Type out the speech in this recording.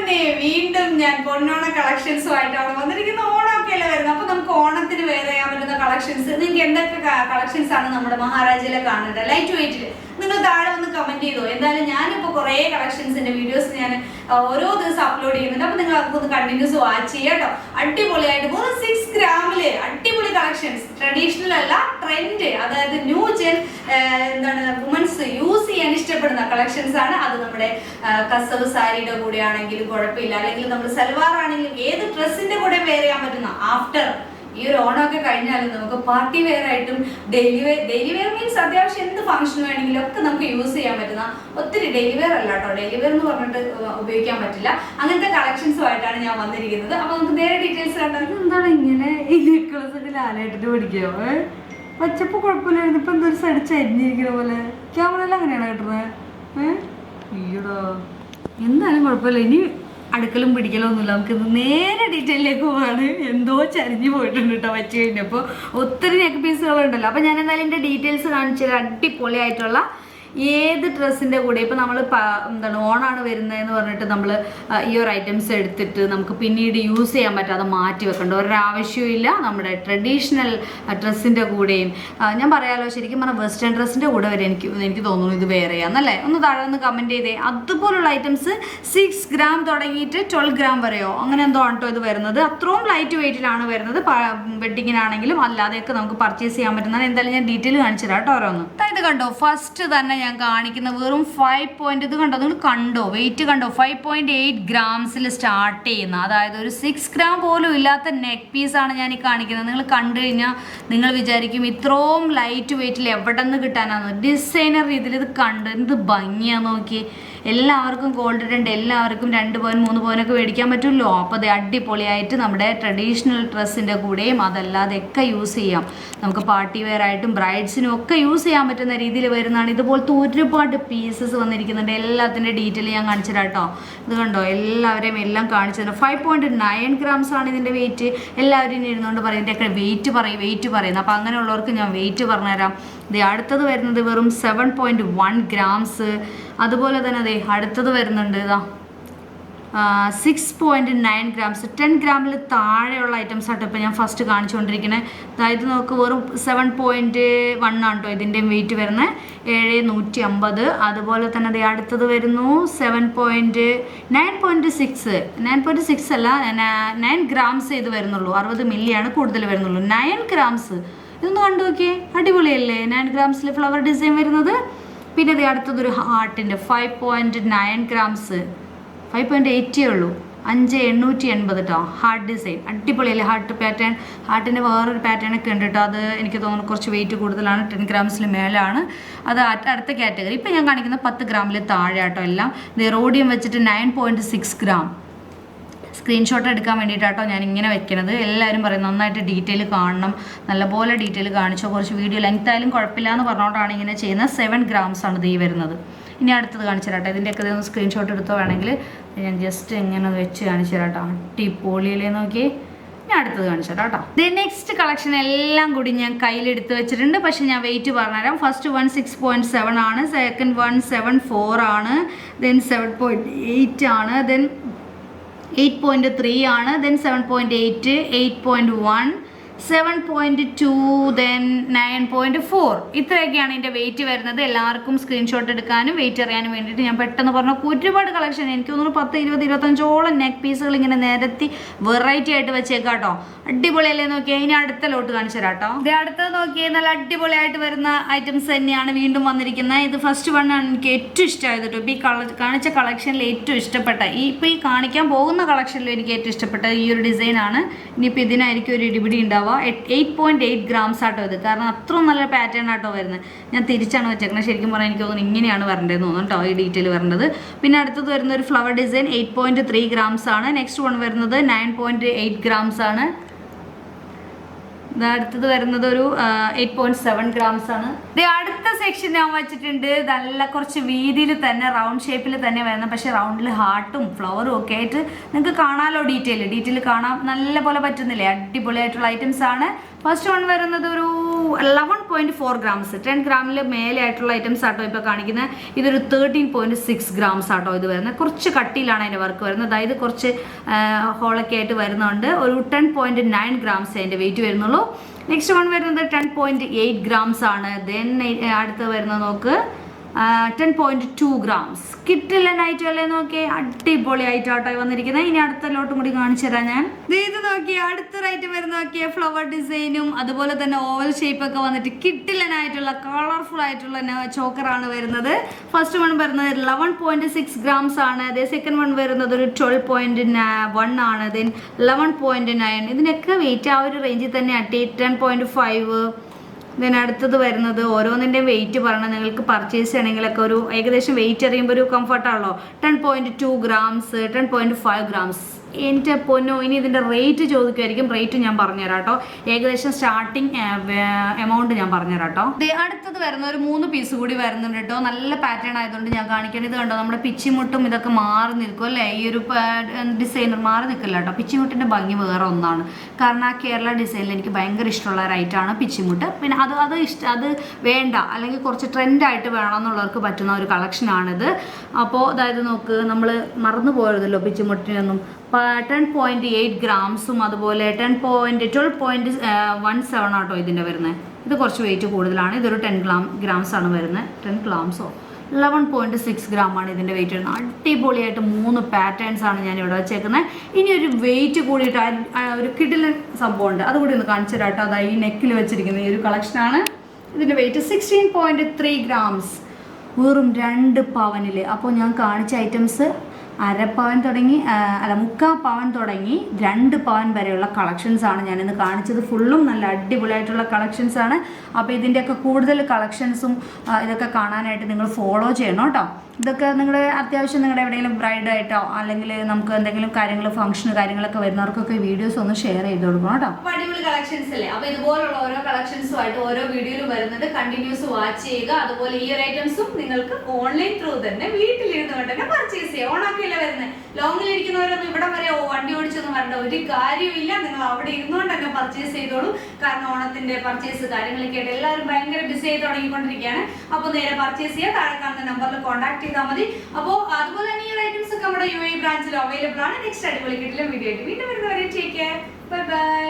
തന്നെ വീണ്ടും ഞാൻ പൊന്നോണ കളക്ഷൻസുമായിട്ടാണ് വന്നിരിക്കുന്നത്. ഓണമൊക്കെ അല്ലേ വരുന്നത്, അപ്പൊ നമുക്ക് ഓണത്തിന് വേറെ ചെയ്യാൻ പറ്റുന്ന കളക്ഷൻസ്, നിങ്ങൾക്ക് എന്തൊക്കെ കളക്ഷൻസ് ആണ് നമ്മുടെ മഹാരാജയിലെ കാണേണ്ടത് ലൈറ്റ് വെയിറ്റിൽ, നിങ്ങൾ താഴെ ഒന്ന് കമന്റ് ചെയ്തോ. എന്തായാലും ഞാനിപ്പോൾ കുറേ കളക്ഷൻസിന്റെ വീഡിയോസ് ഞാൻ ഓരോ ദിവസം അപ്ലോഡ് ചെയ്യുന്നുണ്ട്, അപ്പൊ നിങ്ങൾ അതൊന്ന് കണ്ടിന്യൂസ് വാച്ച് ചെയ്യുക കേട്ടോ. അടിപൊളിയായിട്ട് 6 ഗ്രാമില് അടിപൊളി കളക്ഷൻസ്, ട്രഡീഷണൽ അല്ല ട്രെൻഡ്, അതായത് ന്യൂ ജെൻ എന്താണ് വുമൻസ് യൂസ് ചെയ്യാൻ ഇഷ്ടപ്പെടുന്ന കളക്ഷൻസ് ആണ്. അത് നമ്മുടെ കസവ് സാരിയുടെ കൂടെ ആണെങ്കിലും കുഴപ്പമില്ല, അല്ലെങ്കിൽ നമ്മൾ സൽവാർ ആണെങ്കിലും ഏത് ഡ്രസ്സിന്റെ കൂടെ വെയർ ചെയ്യാൻ പറ്റുന്ന ആഫ്റ്റർ ഈ ഒരു ഓണമൊക്കെ കഴിഞ്ഞാലും നമുക്ക് പാർട്ടി വെയർ ആയിട്ടും ഡെയിലി വെയർ മീൻസ് അത്യാവശ്യം എന്ത് ഫംഗ്ഷൻ വേണമെങ്കിലും ഒക്കെ നമുക്ക് യൂസ് ചെയ്യാൻ പറ്റുന്ന ഒത്തിരി ഡെയിലി വെയർ അല്ല കേട്ടോ, ഡെയിലി വെയർ എന്ന് പറഞ്ഞിട്ട് ഉപയോഗിക്കാൻ പറ്റില്ല, അങ്ങനത്തെ കളക്ഷൻസുമായിട്ടാണ് ഞാൻ വന്നിരിക്കുന്നത്. അപ്പൊ നമുക്ക് നേരെ ഡീറ്റെയിൽസ് കണ്ടാൽ എന്താണ് ഇങ്ങനെ ഈ നെക്ലസ് ഒക്കെ ലാലായിട്ടിട്ട് പഠിക്കോ? പച്ചപ്പ് കുഴപ്പമില്ലായിരുന്നു, ഇപ്പൊ എന്തൊരു സൈഡ് ചരിഞ്ഞിരിക്കുന്ന പോലെ. ക്യാമറയിൽ അങ്ങനെയാണ് കിട്ടുന്നത്. ഈടാ എന്തായാലും കുഴപ്പമില്ല, ഇനി അടുക്കലും പിടിക്കലോ ഒന്നുമില്ല. നമുക്ക് നേരെ ഡീറ്റെയിലേക്ക് പോവാണ്. എന്തോ ചരിഞ്ഞു പോയിട്ടുണ്ട് കേട്ടോ വെച്ച് കഴിഞ്ഞപ്പോൾ. ഒത്തിരി നെക്ക് പീസുകളുണ്ടല്ലോ. അപ്പോൾ ഞാൻ എന്തായാലും എൻ്റെ ഡീറ്റെയിൽസ് കാണിച്ചത് അടിപൊളിയായിട്ടുള്ള ഏത് ഡ്രസ്സിൻ്റെ കൂടെ ഇപ്പോൾ നമ്മൾ എന്താണ് ഓണാണ് വരുന്നതെന്ന് പറഞ്ഞിട്ട് നമ്മൾ ഈ ഒരു ഐറ്റംസ് എടുത്തിട്ട് നമുക്ക് പിന്നീട് യൂസ് ചെയ്യാൻ പറ്റാതെ മാറ്റി വെക്കേണ്ട ഒരാവശ്യവും ഇല്ല. നമ്മുടെ ട്രഡീഷണൽ ഡ്രസ്സിൻ്റെ കൂടെയും ഞാൻ പറയാമല്ലോ, ശരിക്കും പറഞ്ഞാൽ വെസ്റ്റേൺ ഡ്രസ്സിൻ്റെ കൂടെ വരെ എനിക്ക് തോന്നുന്നു ഇത് വേറെ ചെയ്യാന്നല്ലേ. ഒന്ന് താഴെ ഒന്ന് കമൻറ്റ് ചെയ്തേ. അതുപോലുള്ള ഐറ്റംസ് 6 ഗ്രാം തുടങ്ങിയിട്ട് 12 ഗ്രാം വരെയോ അങ്ങനെ എന്തോ ആണ് കേട്ടോ ഇത് വരുന്നത്. അത്രയും ലൈറ്റ് വെയിറ്റിലാണ് വരുന്നത്. വെഡിങ്ങിനാണെങ്കിലും അല്ലാതെയൊക്കെ നമുക്ക് പർച്ചേസ് ചെയ്യാൻ പറ്റുന്നതാണ്. എന്തായാലും ഞാൻ ഡീറ്റെയിൽ കാണിച്ചു തരാം കേട്ടോ ഓരോന്ന്. ഇത് കണ്ടോ, ഫസ്റ്റ് തന്നെ ഞാൻ കാണിക്കുന്ന വെറും 5 പോയിന്റ്, ഇത് കണ്ടോ നിങ്ങൾ കണ്ടോ, വെയിറ്റ് കണ്ടോ, 5.8 ഗ്രാംസിൽ സ്റ്റാർട്ട് ചെയ്യുന്ന, അതായത് ഒരു 6 ഗ്രാം പോലും ഇല്ലാത്ത നെക്ക് പീസാണ് ഞാൻ ഈ കാണിക്കുന്നത്. നിങ്ങൾ കണ്ടു കഴിഞ്ഞാൽ നിങ്ങൾ വിചാരിക്കും ഇത്രയും ലൈറ്റ് വെയിറ്റിൽ എവിടെ നിന്ന് കിട്ടാനാണ്. ഡിസൈനർ രീതിയിൽ ഇത് കണ്ട് എന്ത് ഭംഗിയാന്ന് നോക്കി. എല്ലാവർക്കും ഗോൾഡ് ഇടേണ്ട, എല്ലാവർക്കും 2 പവൻ 3 പവനൊക്കെ മേടിക്കാൻ പറ്റുമല്ലോ. അപ്പോൾ അത് അടിപൊളിയായിട്ട് നമ്മുടെ ട്രഡീഷണൽ ഡ്രസ്സിൻ്റെ കൂടെയും അതല്ലാതെയൊക്കെ യൂസ് ചെയ്യാം. നമുക്ക് പാർട്ടി വെയർ ആയിട്ടും ബ്രൈഡ്സിനും ഒക്കെ യൂസ് ചെയ്യാൻ പറ്റുന്ന രീതിയിൽ വരുന്നതാണ്. ഇതുപോലത്തെ ഒരുപാട് പീസസ് വന്നിരിക്കുന്നുണ്ട്. എല്ലാത്തിൻ്റെ ഡീറ്റെയിൽ ഞാൻ കാണിച്ചു തരാം കേട്ടോ. ഇത് കണ്ടോ, എല്ലാവരെയും എല്ലാം കാണിച്ചു തരാം. 5.9 ഗ്രാംസ് ആണ് ഇതിൻ്റെ വെയിറ്റ്. എല്ലാവരും ഇരുന്നുകൊണ്ട് പറയും ഇതിൻ്റെയൊക്കെ വെയിറ്റ് പറയുന്നത്. അപ്പോൾ അങ്ങനെയുള്ളവർക്ക് ഞാൻ വെയിറ്റ് പറഞ്ഞുതരാം. ഇത് അടുത്തത് വരുന്നത് വെറും 7.1 ഗ്രാംസ്. അതുപോലെ തന്നെ അതെ അടുത്തത് വരുന്നുണ്ട് ഇതാ 6.9 ഗ്രാംസ്. 10 ഗ്രാമിൽ താഴെയുള്ള ഐറ്റംസ് ആട്ടോ ഇപ്പോൾ ഞാൻ ഫസ്റ്റ് കാണിച്ചുകൊണ്ടിരിക്കുന്നത്. അതായത് നമുക്ക് വെറും 7.1 ആണ് കേട്ടോ ഇതിൻ്റെയും വെയിറ്റ് വരുന്നത്. 7,150. അതുപോലെ തന്നെ അത് അടുത്തത് വരുന്നു 9.6 അല്ല 9 ഗ്രാംസ് ഇത് വരുന്നുള്ളൂ. 60 മില്ലിയാണ് കൂടുതൽ വരുന്നുള്ളൂ. 9 ഗ്രാംസ് ഇതൊന്ന് കണ്ടു നോക്കിയേ, അടിപൊളിയല്ലേ 9 ഗ്രാംസിൽ ഫ്ലവർ ഡിസൈൻ വരുന്നത്. പിന്നെ ഇത് അടുത്തതൊരു ഹാർട്ടിൻ്റെ 5.9 ഗ്രാംസ്, 5.80 ഉള്ളൂ, 5,880 കേട്ടോ. ഹാർട്ട് ഡിസൈൻ അടിപൊളിയല്ലേ, ഹാർട്ട് പാറ്റേൺ. ഹാർട്ടിൻ്റെ വേറൊരു പാറ്റേൺ ഒക്കെ ഉണ്ട് കേട്ടോ. അത് എനിക്ക് തോന്നുന്നു കുറച്ച് വെയിറ്റ് കൂടുതലാണ്, 10 ഗ്രാംസിൽ മേലാണ്. അത് അടുത്ത കാറ്റഗറി. ഇപ്പം ഞാൻ കാണിക്കുന്നത് 10 ഗ്രാമിൽ താഴെ കേട്ടോ എല്ലാം. ഇത് റോഡിയം വെച്ചിട്ട് 9.6 ഗ്രാം. സ്ക്രീൻഷോട്ട് എടുക്കാൻ വേണ്ടിയിട്ടാട്ടോ ഞാൻ ഇങ്ങനെ വെക്കുന്നത്. എല്ലാവരും പറയും നന്നായിട്ട് ഡീറ്റെയിൽ കാണണം, നല്ലപോലെ ഡീറ്റെയിൽ കാണിച്ചോ, കുറച്ച് വീഡിയോ ലെങ്ത് ആയാലും കുഴപ്പമില്ല എന്ന് പറഞ്ഞുകൊണ്ടാണ് ഇങ്ങനെ ചെയ്യുന്നത്. 7 ഗ്രാംസ് ആണ് ഇത് ഈ വരുന്നത്. ഇനി അടുത്തത് കാണിച്ചു തരാട്ടോ. ഇതിൻ്റെയൊക്കെ ഒന്ന് സ്ക്രീൻഷോട്ട് എടുത്തോ വേണമെങ്കിൽ ഞാൻ ജസ്റ്റ് എങ്ങനെ വെച്ച് കാണിച്ചു തരാട്ടോ. അടിപൊളിയിലേ നോക്കി. ഞാൻ അടുത്തത് കാണിച്ചു തരാം കേട്ടോ. നെക്സ്റ്റ് കളക്ഷൻ എല്ലാം കൂടി ഞാൻ കയ്യിലെടുത്ത് വെച്ചിട്ടുണ്ട്, പക്ഷെ ഞാൻ വെയിറ്റ് പറഞ്ഞുതരാം. ഫസ്റ്റ് 6.7 ആണ്, സെക്കൻഡ് 7.4 ആണ്, ദെൻ 7.8 ആണ്, ദെൻ 8.3 ആണ്, ദെൻ 7.8, 8.1, 7.2, ദെൻ 9.4. ഇത്രയൊക്കെയാണ് ഇതിൻ്റെ വെയിറ്റ് വരുന്നത്. എല്ലാവർക്കും സ്ക്രീൻഷോട്ട് എടുക്കാനും വെയിറ്റ് അറിയാനും വേണ്ടിയിട്ട് ഞാൻ പെട്ടെന്ന് പറഞ്ഞ ഒരുപാട് കളക്ഷൻ, എനിക്ക് തോന്നുന്നു 10, 20, 25ഓളം നെക്ക് പീസുകൾ ഇങ്ങനെ നിരത്തി വെറൈറ്റി ആയിട്ട് വെച്ചേക്കാം കേട്ടോ. അടിപൊളിയല്ലേ നോക്കിയാൽ. ഇനി അടുത്ത ലോട്ട് കാണിച്ചു തരാം കേട്ടോ. ഇത് അടുത്തത് നോക്കിയാൽ നല്ല അടിപൊളിയായിട്ട് വരുന്ന ഐറ്റംസ് തന്നെയാണ് വീണ്ടും വന്നിരിക്കുന്നത്. ഇത് ഫസ്റ്റ് വൺ ആണ് എനിക്ക് ഏറ്റവും ഇഷ്ടമായത് കേട്ടോ. ഇപ്പോൾ ഈ കാണിച്ച കളക്ഷനിൽ ഏറ്റവും ഇഷ്ടപ്പെട്ട, ഇപ്പോൾ ഈ കാണിക്കാൻ പോകുന്ന കളക്ഷനിലും എനിക്ക് ഏറ്റവും ഇഷ്ടപ്പെട്ട ഈ ഒരു ഡിസൈനാണ്. ഇനിയിപ്പോൾ ഇതിനായിരിക്കും ഒരു ഇടിപിടി ഉണ്ടാവുക. 8.8 ഗ്രാംസ് ആട്ടോ ഇത്, കാരണം അത്രയും നല്ല പാറ്റേൺ ആട്ടോ വരുന്നത്. ഞാൻ തിരിച്ചാണ് വെച്ചേക്കുന്നത്, ശരിക്കും പറഞ്ഞാൽ എനിക്ക് തോന്നുന്നു ഇങ്ങനെയാണ് വരേണ്ടതെന്ന് തോന്നുന്നു കേട്ടോ ഈ ഡീറ്റെയിൽ വരേണ്ടത്. പിന്നെ അടുത്തത് വരുന്ന ഒരു ഫ്ലവർ ഡിസൈൻ 8.3 ഗ്രാംസ് ആണ്. നെക്സ്റ്റ് വൺ വരുന്നത് 9.8 ഗ്രാംസ് ആണ്. അടുത്തത് വരുന്നത് ഒരു 8.7 ഗ്രാംസ് ആണ്. അടുത്ത സെക്ഷൻ ഞാൻ വെച്ചിട്ടുണ്ട് നല്ല കുറച്ച് വീതിയിൽ തന്നെ റൗണ്ട് ഷേപ്പിൽ തന്നെ വരുന്ന, പക്ഷേ റൗണ്ടിൽ ഹാർട്ടും ഫ്ലവറും ഒക്കെ ആയിട്ട് നിങ്ങൾക്ക് കാണാമല്ലോ. ഡീറ്റെയിൽ കാണാൻ നല്ല പോലെ പറ്റുന്നില്ലേ. അടിപൊളിയായിട്ടുള്ള ഐറ്റംസ് ആണ്. ഫസ്റ്റ് വൺ വരുന്നത് ഒരു 11 11.4 ഗ്രാംസ്. 10 ഗ്രാമിൽ മേലെ ആയിട്ടുള്ള ഐറ്റംസ് ആട്ടോ ഇപ്പോൾ കാണിക്കുന്നത്. ഇതൊരു 13.6 ഗ്രാംസ് ആട്ടോ ഇത് വരുന്നത്. കുറച്ച് കട്ടിയിലാണ് അതിൻ്റെ വർക്ക് വരുന്നത്. അതായത് കുറച്ച് ഹോളൊക്കെ ആയിട്ട് വരുന്നുണ്ട്. ഒരു 10.9 ഗ്രാംസ് അതിൻ്റെ വെയിറ്റ് വരുന്നുള്ളൂ. നെക്സ്റ്റ് വൺ വരുന്നത് 10.8 ഗ്രാംസ് ആണ്. ദെൻ അടുത്ത് വരുന്നത് നോക്ക് 10.2 ഗ്രാംസ്. കിട്ടില്ലനായിട്ട് അല്ലേ നോക്കിയേ, അടിപൊളിയായിട്ടാട്ടോ വന്നിരിക്കുന്നത്. ഇനി അടുത്തലോട്ടും കൂടി കാണിച്ചു തരാം ഞാൻ. ഇത് നോക്കിയേ, അടുത്തൊരു ഐറ്റം വരുന്ന നോക്കിയേ, ഫ്ലവർ ഡിസൈനും അതുപോലെ തന്നെ ഓവൽ ഷേപ്പ് ഒക്കെ വന്നിട്ട് കിട്ടില്ലനായിട്ടുള്ള കളർഫുൾ ആയിട്ടുള്ള ചോക്കറാണ് വരുന്നത്. ഫസ്റ്റ് വൺ വരുന്നത് 11.6 ഗ്രാംസ് ആണ്. അതേ സെക്കൻഡ് വൺ വരുന്നത് ഒരു 12.1 ആണ്. ദെൻ 11.9. ഇതിനൊക്കെ വെയിറ്റ് ആ ഒരു റേഞ്ചിൽ തന്നെ 10.5. ദെൻ അടുത്തത് വരുന്നത് ഓരോന്നിൻ്റെയും വെയിറ്റ് പറയണം നിങ്ങൾക്ക് പർച്ചേസ് ചെയ്യണമെങ്കിലൊക്കെ ഒരു ഏകദേശം വെയിറ്റ് അറിയുമ്പോൾ ഒരു കംഫർട്ടാണല്ലോ. 10.2 ഗ്രാംസ്, 10.5 ഗ്രാംസ്. എൻ്റെ പൊന്നോ, ഇനി ഇതിൻ്റെ റേറ്റ് ചോദിക്കുമായിരിക്കും. റേറ്റ് ഞാൻ പറഞ്ഞുതരാം കേട്ടോ. ഏകദേശം സ്റ്റാർട്ടിങ് എമൗണ്ട് ഞാൻ പറഞ്ഞുതരാം കേട്ടോ. അടുത്തത് വരുന്ന ഒരു 3 പീസ് കൂടി വരുന്നുണ്ട് കേട്ടോ. നല്ല പാറ്റേൺ ആയതുകൊണ്ട് ഞാൻ കാണിക്കേണ്ടത്. കണ്ടോ, നമ്മുടെ പിച്ചിമുട്ടും ഇതൊക്കെ മാറി നിൽക്കും അല്ലേ. ഈ ഒരു ഡിസൈനർ മാറി നിൽക്കില്ല കേട്ടോ. പിച്ചിമുട്ടിൻ്റെ ഭംഗി വേറെ ഒന്നാണ്. കാരണം ആ കേരള ഡിസൈനിൽ എനിക്ക് ഭയങ്കര ഇഷ്ടമുള്ള ഒരു ഐറ്റമാണ് പിച്ചിമുട്ട്. പിന്നെ അത് വേണ്ട, അല്ലെങ്കിൽ കുറച്ച് ട്രെൻഡായിട്ട് വേണമെന്നുള്ളവർക്ക് പറ്റുന്ന ഒരു കളക്ഷനാണിത്. അപ്പോൾ അതായത് നോക്ക്, നമ്മൾ മറന്നു പോയതല്ലോ പിച്ചിമുട്ടിനൊന്നും. 10.8 ഗ്രാംസും അതുപോലെ 12.17 ആട്ടോ ഇതിൻ്റെ വരുന്നത്. ഇത് കുറച്ച് വെയിറ്റ് കൂടുതലാണ്. ഇതൊരു 10 ഗ്രാംസ് ആണ് വരുന്നത്. 10 ഗ്രാംസോ 11.6 ഗ്രാമാണ് ഇതിൻ്റെ വെയിറ്റ് വരുന്നത്. അടിപൊളിയായിട്ട് 3 പാറ്റേൺസ് ആണ് ഞാൻ ഇവിടെ വെച്ചേക്കുന്നത്. ഇനി ഒരു വെയിറ്റ് കൂടിയിട്ട് ഒരു കിടിലൻ സംഭവമുണ്ട്, അതുകൂടി ഒന്ന് കാണിച്ചു തരാം കേട്ടോ. അതായത് ഈ നെക്കിൽ വെച്ചിരിക്കുന്ന ഈ ഒരു കളക്ഷനാണ്. ഇതിൻ്റെ വെയിറ്റ് 16.3 ഗ്രാംസ്, വെറും 2 പവനിൽ. അപ്പോൾ ഞാൻ കാണിച്ച ഐറ്റംസ് 1/2 പവൻ തുടങ്ങി 3/4 പവൻ തുടങ്ങി 2 പവൻ വരെയുള്ള കളക്ഷൻസാണ് ഞാനിന്ന് കാണിച്ചത്. ഫുള്ളും നല്ല അടിപൊളിയായിട്ടുള്ള കളക്ഷൻസാണ്. അപ്പോൾ ഇതിൻ്റെയൊക്കെ കൂടുതൽ കളക്ഷൻസും ഇതൊക്കെ കാണാനായിട്ട് നിങ്ങൾ ഫോളോ ചെയ്യണം കേട്ടോ. ഇതൊക്കെ നിങ്ങളുടെ അത്യാവശ്യം നിങ്ങളുടെ എവിടെയെങ്കിലും ബ്രൈഡായിട്ടോ അല്ലെങ്കിൽ നമുക്ക് എന്തെങ്കിലും ഫംഗ്ഷൻ കാര്യങ്ങളൊക്കെ വരുന്നവർക്കൊക്കെ വീഡിയോസ് ഒന്ന് ഷെയർ ചെയ്ത് കൊടുക്കണം കേട്ടോ. അപ്പോൾ അടിപൊളി കളക്ഷൻസ് അല്ലേ. അപ്പോൾ ഇതുപോലുള്ള ഓരോ കളക്ഷൻസുമായിട്ട് ഓരോ വീഡിയോയിൽ വരുന്നുണ്ട്. കണ്ടിന്യൂസ് വാച്ച് ചെയ്യുക. അതുപോലെ ഈ ഒരു ഐറ്റംസും നിങ്ങൾക്ക് ഓൺലൈൻ ത്രൂ തന്നെ വീട്ടിലിരുന്നുകൊണ്ട് തന്നെ പർച്ചേസ് ചെയ്യാം. ഓണൊക്കെയല്ലേ വരുന്നത്. ലോങ്ങിലിരിക്കുന്നവരൊന്നും ഇവിടെ വരെ വണ്ടി ഓടിച്ചൊന്നും വരേണ്ട ഒരു കാര്യമില്ല. നിങ്ങൾ അവിടെ ഇരുന്നുകൊണ്ട് തന്നെ പർച്ചേസ് ചെയ്തോളൂ. കാരണം ഓണത്തിന്റെ പർച്ചേസ് കാര്യങ്ങളൊക്കെ ആയിട്ട് എല്ലാവരും ഭയങ്കര ബിസി ആയി തുടങ്ങിക്കൊണ്ടിരിക്കുകയാണ്. അപ്പോൾ നേരെ പർച്ചേസ് ചെയ്യുക. താഴെ കാണുന്ന നമ്പറിൽ കോൺടാക്ട് ചെയ്താൽ മതി. അപ്പോൾ അതുപോലെ തന്നെ ഈ ഐറ്റംസ് ഒക്കെ നമ്മുടെ UAE ബ്രാഞ്ചിൽ അവൈലബിൾ ആണ്. നെക്സ്റ്റ് അടിപൊളി കിട്ടില്ല വീഡിയോ ആയിട്ട് വീണ്ടും വരുന്നവരെ ടേക്ക് കെയർ. Bye bye.